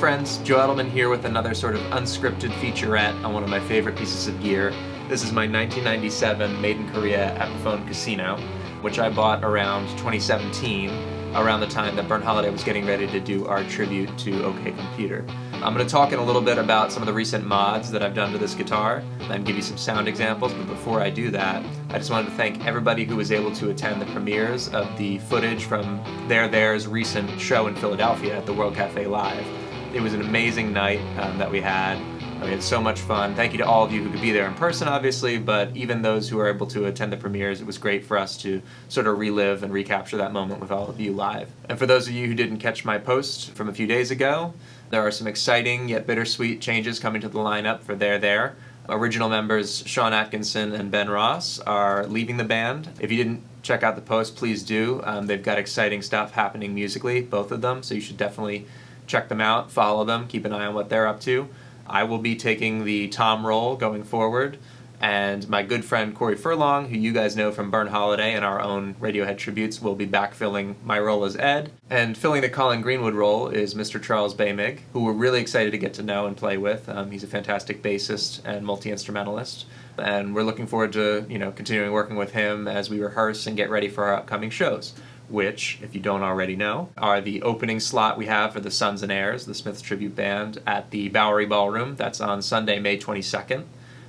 friends, Joe Edelmann here with another sort of unscripted featurette on one of my favorite pieces of gear. This is my 1997 made in Korea Epiphone Casino, which I bought around 2017, around the time that Burnt Holiday was getting ready to do our tribute to OK Computer. I'm going to talk in a little bit about some of the recent mods that I've done to this guitar and give you some sound examples, but before I do that, I just wanted to thank everybody who was able to attend the premieres of the footage from Theirs recent show in Philadelphia at the World Cafe Live. It was an amazing night that we had. We had so much fun. Thank you to all of you who could be there in person, obviously, but even those who were able to attend the premieres, it was great for us to sort of relive and recapture that moment with all of you live. And for those of you who didn't catch my post from a few days ago, there are some exciting yet bittersweet changes coming to the lineup for There. Original members Sean Atkinson and Ben Ross are leaving the band. If you didn't check out the post, please do. They've got exciting stuff happening musically, both of them, so you should definitely check them out, follow them, keep an eye on what they're up to. I will be taking the Tom role going forward, and my good friend Corey Furlong, who you guys know from Burnt Holiday and our own Radiohead tributes, will be backfilling my role as Ed. And filling the Colin Greenwood role is Mr. Charles Baymig, who we're really excited to get to know and play with. He's a fantastic bassist and multi-instrumentalist, and we're looking forward to continuing working with him as we rehearse and get ready for our upcoming shows, which, if you don't already know, are the opening slot we have for the Sons and Heirs, the Smiths tribute band, at the Bowery Ballroom. That's on Sunday, May 22nd.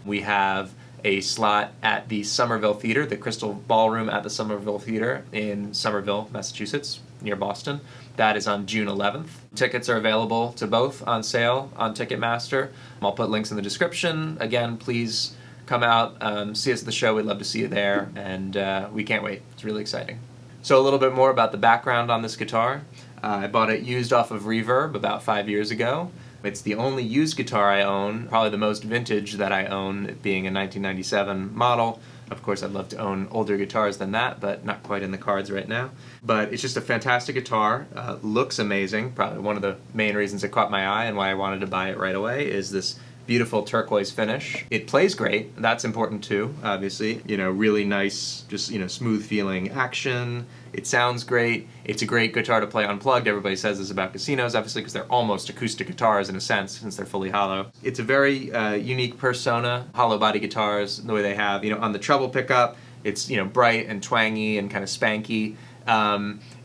We have a slot at the Somerville Theater, the Crystal Ballroom at the Somerville Theater in Somerville, Massachusetts, near Boston. That is on June 11th. Tickets are available to both on sale on Ticketmaster. I'll put links in the description. Again, please come out, see us at the show. We'd love to see you there, and we can't wait. It's really exciting. So a little bit more about the background on this guitar. I bought it used off of Reverb about 5 years ago. It's the only used guitar I own, probably the most vintage that I own, it being a 1997 model. Of course, I'd love to own older guitars than that, but not quite in the cards right now. But it's just a fantastic guitar, looks amazing. Probably one of the main reasons it caught my eye and why I wanted to buy it right away is this beautiful turquoise finish. It plays great, that's important too, obviously. Really nice, just, smooth feeling action. It sounds great. It's a great guitar to play unplugged. Everybody says this about casinos, obviously, because they're almost acoustic guitars in a sense, since they're fully hollow. It's a very unique persona, hollow body guitars, the way they have. On the treble pickup, it's, bright and twangy and kind of spanky.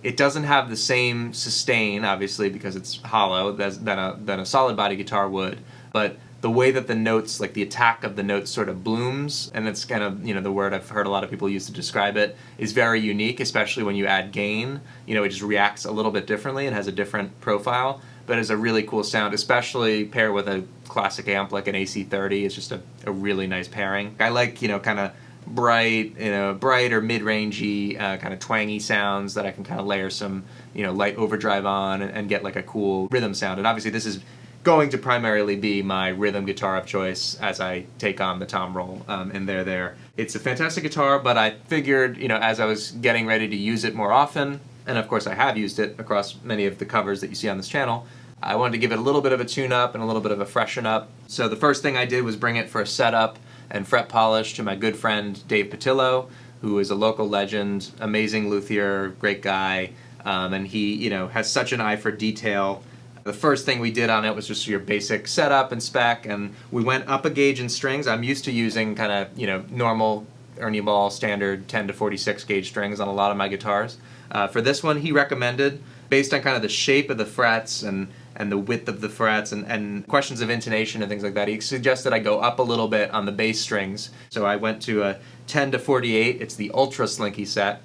It doesn't have the same sustain, obviously, because it's hollow, than a solid body guitar would. But the way that the notes, like the attack of the notes sort of blooms, and that's kind of, the word I've heard a lot of people use to describe it, is very unique, especially when you add gain. It just reacts a little bit differently and has a different profile, but it's a really cool sound, especially paired with a classic amp like an AC30. It's just a really nice pairing. I like, kind of bright or mid-rangey, kind of twangy sounds that I can kind of layer some, light overdrive on and get like a cool rhythm sound. And obviously this is going to primarily be my rhythm guitar of choice as I take on the Tom role in There. It's a fantastic guitar, but I figured, as I was getting ready to use it more often, and of course I have used it across many of the covers that you see on this channel, I wanted to give it a little bit of a tune-up and a little bit of a freshen up. So the first thing I did was bring it for a setup and fret polish to my good friend Dave Patillo, who is a local legend, amazing luthier, great guy, and he, has such an eye for detail. The first thing we did on it was just your basic setup and spec, and we went up a gauge in strings. I'm used to using kind of, normal Ernie Ball standard 10 to 46 gauge strings on a lot of my guitars. For this one, he recommended, based on kind of the shape of the frets and the width of the frets and questions of intonation and things like that, he suggested I go up a little bit on the bass strings. So I went to a 10 to 48. It's the Ultra Slinky set,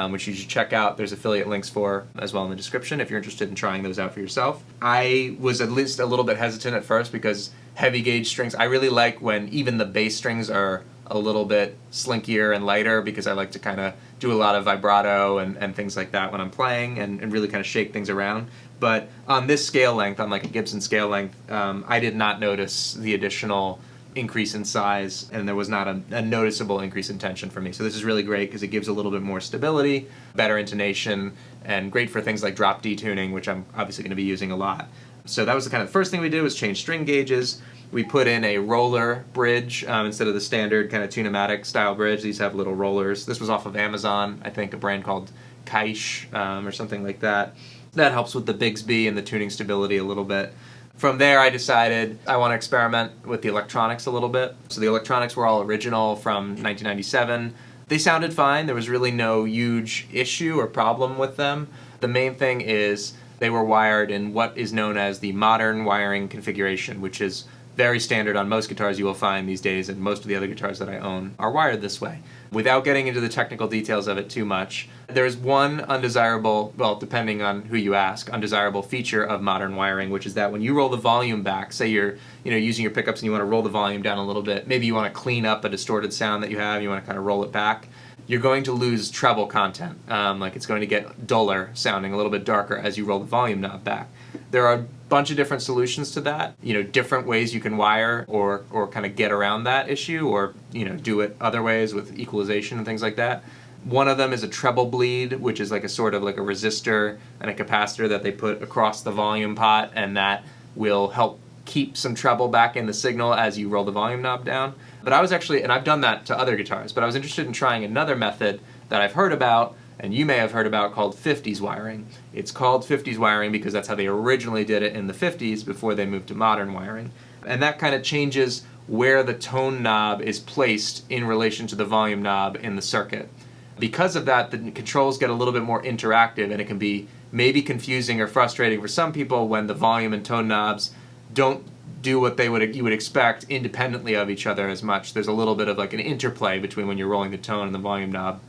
which you should check out. There's affiliate links for as well in the description if you're interested in trying those out for yourself. I was at least a little bit hesitant at first because heavy gauge strings, I really like when even the bass strings are a little bit slinkier and lighter, because I like to kind of do a lot of vibrato and things like that when I'm playing and really kind of shake things around. But on this scale length, on like a Gibson scale length, I did not notice the additional increase in size, and there was not a noticeable increase in tension for me. So this is really great because it gives a little bit more stability, better intonation, and great for things like drop D tuning, which I'm obviously going to be using a lot. So that was the kind of first thing we did, was change string gauges. We put in a roller bridge instead of the standard kind of tune-o-matic style bridge. These have little rollers. This was off of Amazon, I think a brand called Kaish or something like that. That helps with the Bigsby and the tuning stability a little bit. From there, I decided I want to experiment with the electronics a little bit. So the electronics were all original from 1997. They sounded fine. There was really no huge issue or problem with them. The main thing is they were wired in what is known as the modern wiring configuration, which is very standard on most guitars you will find these days, and most of the other guitars that I own are wired this way. Without getting into the technical details of it too much, there's one undesirable, well, depending on who you ask, undesirable feature of modern wiring, which is that when you roll the volume back, say you're using your pickups and you want to roll the volume down a little bit, maybe you want to clean up a distorted sound that you have, you want to kind of roll it back, you're going to lose treble content. Like it's going to get duller sounding, a little bit darker as you roll the volume knob back. There are a bunch of different solutions to that, different ways you can wire or kind of get around that issue, or do it other ways with equalization and things like that. One of them is a treble bleed, which is like a sort of like a resistor and a capacitor that they put across the volume pot, and that will help keep some treble back in the signal as you roll the volume knob down. But I was actually, and I've done that to other guitars, but I was interested in trying another method that I've heard about, and you may have heard about, called 50's wiring. It's called 50's wiring because that's how they originally did it in the 50's before they moved to modern wiring. And that kind of changes where the tone knob is placed in relation to the volume knob in the circuit. Because of that, the controls get a little bit more interactive, and it can be maybe confusing or frustrating for some people when the volume and tone knobs don't do what you would expect independently of each other as much. There's a little bit of like an interplay between when you're rolling the tone and the volume knob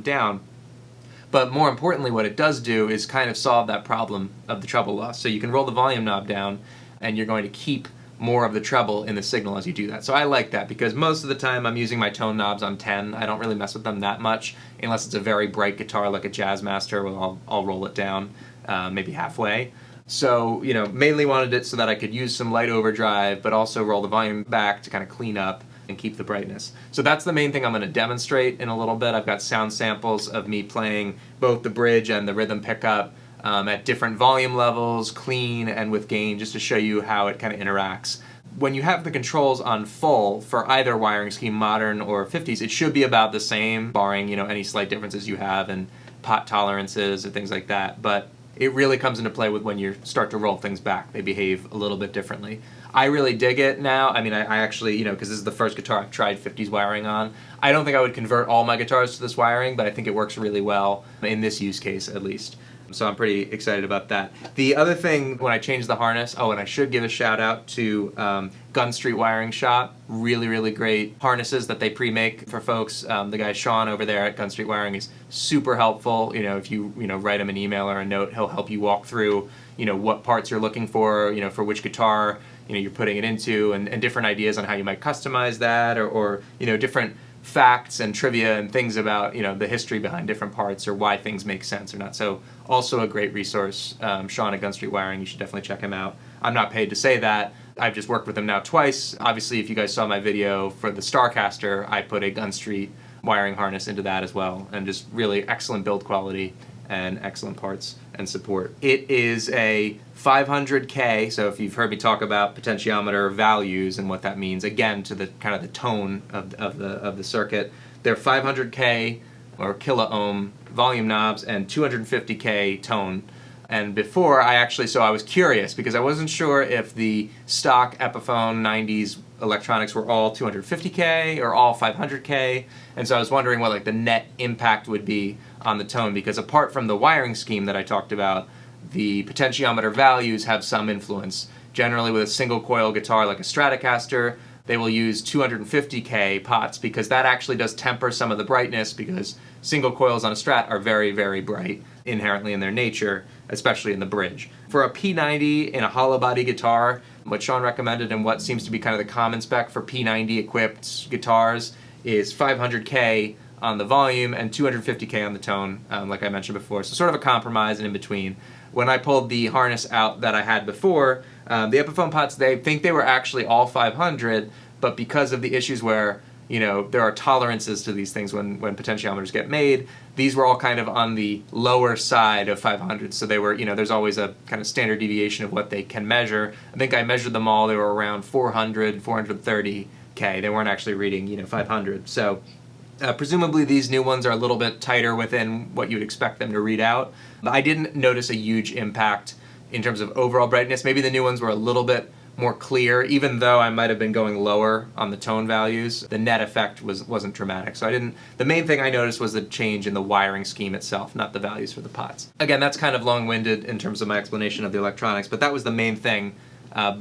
down. But more importantly, what it does do is kind of solve that problem of the treble loss. So you can roll the volume knob down, and you're going to keep more of the treble in the signal as you do that. So I like that because most of the time I'm using my tone knobs on 10. I don't really mess with them that much unless it's a very bright guitar like a Jazzmaster where I'll roll it down maybe halfway. So, mainly wanted it so that I could use some light overdrive, but also roll the volume back to kind of clean up and keep the brightness. So that's the main thing I'm going to demonstrate in a little bit. I've got sound samples of me playing both the bridge and the rhythm pickup at different volume levels, clean and with gain, just to show you how it kind of interacts. When you have the controls on full for either wiring scheme, modern or 50's, it should be about the same, barring any slight differences you have in pot tolerances and things like that. But it really comes into play with when you start to roll things back. They behave a little bit differently. I really dig it now. I mean, I actually, because this is the first guitar I've tried 50's wiring on. I don't think I would convert all my guitars to this wiring, but I think it works really well in this use case at least. So I'm pretty excited about that. The other thing, when I changed the harness, and I should give a shout out to Gunstreet Wiring Shop. Really, really great harnesses that they pre-make for folks. The guy Swan over there at Gunstreet Wiring is super helpful. If you write him an email or a note, he'll help you walk through what parts you're looking for for which guitar you're putting it into, and different ideas on how you might customize that, or different facts and trivia and things about the history behind different parts or why things make sense or not. So also a great resource. Sean at Gunstreet Wiring, you should definitely check him out. I'm not paid to say that. I've just worked with him now twice. Obviously, if you guys saw my video for the Starcaster, I put a Gunstreet wiring harness into that as well, and just really excellent build quality and excellent parts and support. It is a 500K, so if you've heard me talk about potentiometer values and what that means, again, to the kind of the tone of the circuit, they're 500K or kilo ohm volume knobs and 250K tone. And before, I was curious because I wasn't sure if the stock Epiphone 90s electronics were all 250K or all 500K, and so I was wondering what like the net impact would be on the tone, because apart from the wiring scheme that I talked about, the potentiometer values have some influence. Generally with a single coil guitar like a Stratocaster, they will use 250K pots because that actually does temper some of the brightness, because single coils on a Strat are very, very bright inherently in their nature, especially in the bridge. For a P90 in a hollow body guitar, what Sean recommended and what seems to be kind of the common spec for P90 equipped guitars is 500K on the volume and 250K on the tone, like I mentioned before. So sort of a compromise and in between. When I pulled the harness out that I had before, the Epiphone pots, they think they were actually all 500, but because of the issues where there are tolerances to these things when potentiometers get made, these were all kind of on the lower side of 500. So they were, there's always a kind of standard deviation of what they can measure. I think I measured them all. They were around 400, 430K. They weren't actually reading, 500. So presumably these new ones are a little bit tighter within what you'd expect them to read out. But I didn't notice a huge impact in terms of overall brightness. Maybe the new ones were a little bit more clear, even though I might have been going lower on the tone values. The net effect wasn't dramatic. So the main thing I noticed was the change in the wiring scheme itself, not the values for the pots. Again, that's kind of long-winded in terms of my explanation of the electronics, but that was the main thing.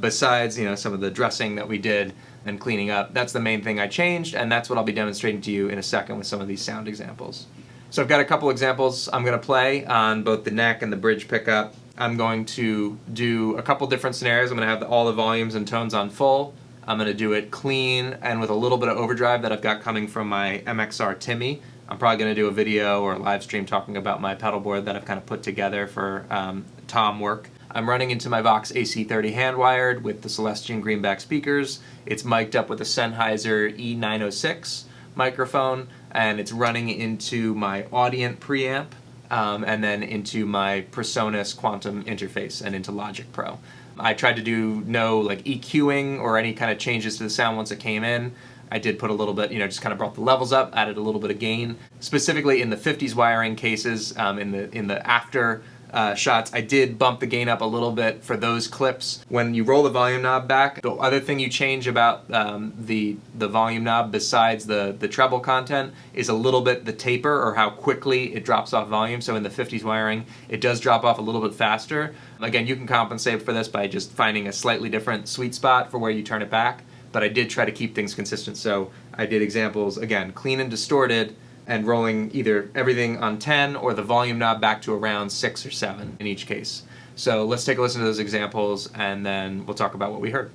Besides, some of the dressing that we did and cleaning up, that's the main thing I changed, and that's what I'll be demonstrating to you in a second with some of these sound examples. So I've got a couple examples I'm going to play on both the neck and the bridge pickup. I'm going to do a couple different scenarios. I'm going to have all the volumes and tones on full. I'm going to do it clean and with a little bit of overdrive that I've got coming from my MXR Timmy. I'm probably going to do a video or a live stream talking about my pedal board that I've kind of put together for tom work. I'm running into my Vox AC30 hand-wired with the Celestion greenback speakers. It's mic'd up with a Sennheiser E906 microphone, and it's running into my Audient preamp, and then into my Presonus Quantum interface and into Logic Pro. I tried to do no EQing or any kind of changes to the sound once it came in. I did put a little bit, just kind of brought the levels up, added a little bit of gain. Specifically in the 50's wiring cases, in the after shots, I did bump the gain up a little bit for those clips. When you roll the volume knob back, the other thing you change about the volume knob besides the treble content is a little bit the taper, or how quickly it drops off volume. So in the 50's wiring, it does drop off a little bit faster. Again, you can compensate for this by just finding a slightly different sweet spot for where you turn it back, but I did try to keep things consistent. So I did examples, again, clean and distorted, and rolling either everything on 10 or the volume knob back to around 6 or 7 in each case. So let's take a listen to those examples, and then we'll talk about what we heard.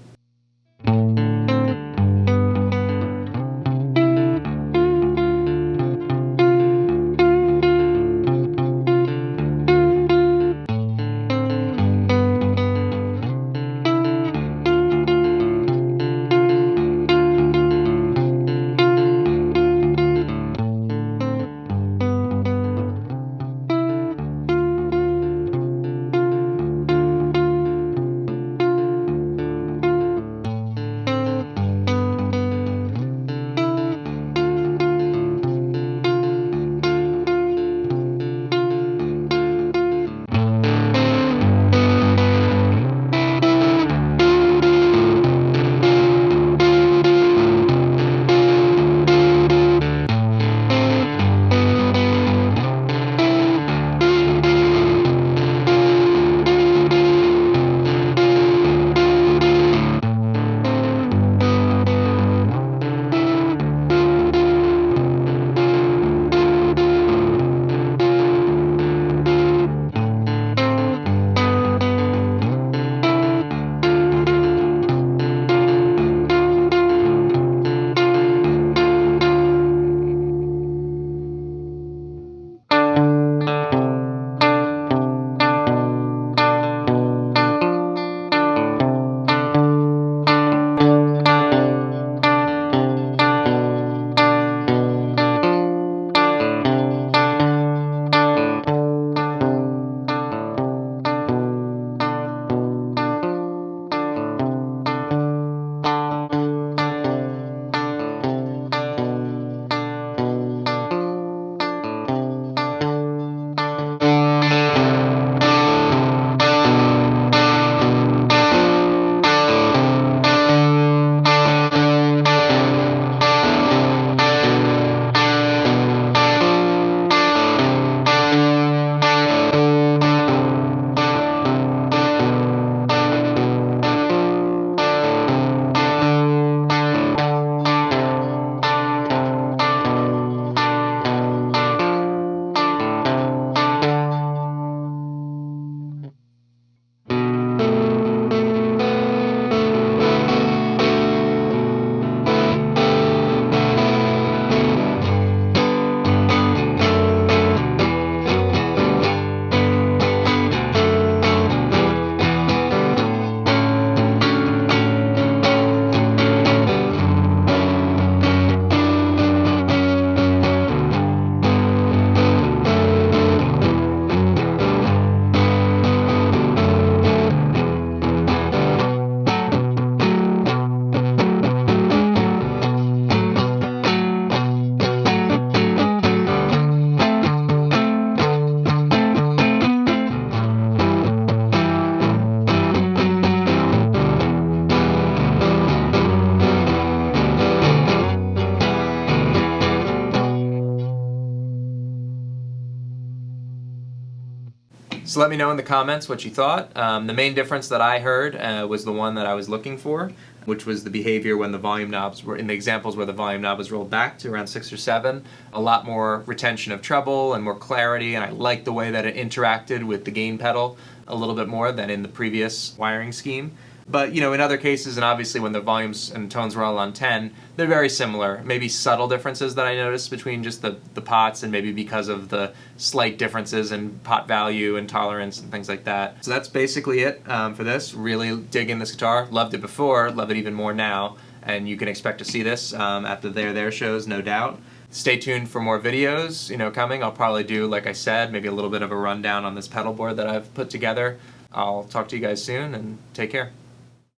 So let me know in the comments what you thought. The main difference that I heard was the one that I was looking for, which was the behavior when the volume knobs were, in the examples where the volume knob was rolled back to around 6 or 7. A lot more retention of treble and more clarity, and I liked the way that it interacted with the gain pedal a little bit more than in the previous wiring scheme. But, you know, in other cases, and obviously when the volumes and tones were all on 10, they're very similar. Maybe subtle differences that I noticed between just the pots, and maybe because of the slight differences in pot value and tolerance and things like that. So that's basically it for this. Really digging this guitar. Loved it before, love it even more now. And you can expect to see this at the There shows, no doubt. Stay tuned for more videos, you know, coming. I'll probably do, like I said, maybe a little bit of a rundown on this pedal board that I've put together. I'll talk to you guys soon, and take care.